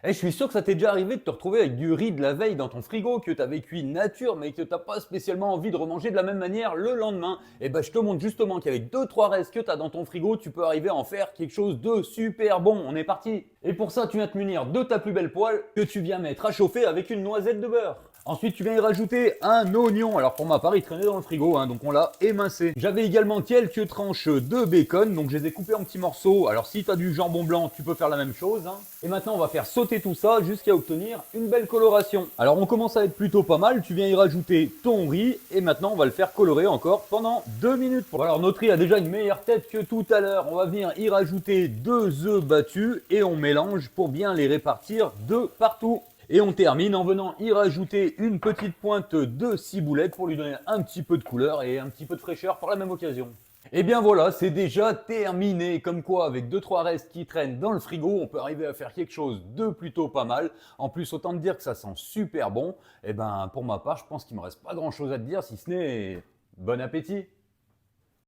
Eh, je suis sûr que ça t'est déjà arrivé de te retrouver avec du riz de la veille dans ton frigo que t'avais cuit nature mais que t'as pas spécialement envie de remanger de la même manière le lendemain. Et ben je te montre justement qu'avec deux trois restes que t'as dans ton frigo, tu peux arriver à en faire quelque chose de super bon. On est parti. Et pour ça, tu viens te munir de ta plus belle poêle que tu viens mettre à chauffer avec une noisette de beurre. Ensuite, tu viens y rajouter un oignon. Alors pour ma part, il traînait dans le frigo, hein, donc on l'a émincé. J'avais également quelques tranches de bacon, donc je les ai coupées en petits morceaux. Alors si tu as du jambon blanc, tu peux faire la même chose, hein. Et maintenant, on va faire sauter tout ça jusqu'à obtenir une belle coloration. Alors on commence à être plutôt pas mal. Tu viens y rajouter ton riz et maintenant on va le faire colorer encore pendant 2 minutes. Alors notre riz a déjà une meilleure tête que tout à l'heure. On va venir y rajouter 2 œufs battus et on mélange pour bien les répartir de partout. Et on termine en venant y rajouter une petite pointe de ciboulette pour lui donner un petit peu de couleur et un petit peu de fraîcheur par la même occasion. Et bien voilà, c'est déjà terminé. Comme quoi, avec 2-3 restes qui traînent dans le frigo, on peut arriver à faire quelque chose de plutôt pas mal. En plus, autant te dire que ça sent super bon. Et ben pour ma part, je pense qu'il me reste pas grand chose à te dire si ce n'est bon appétit.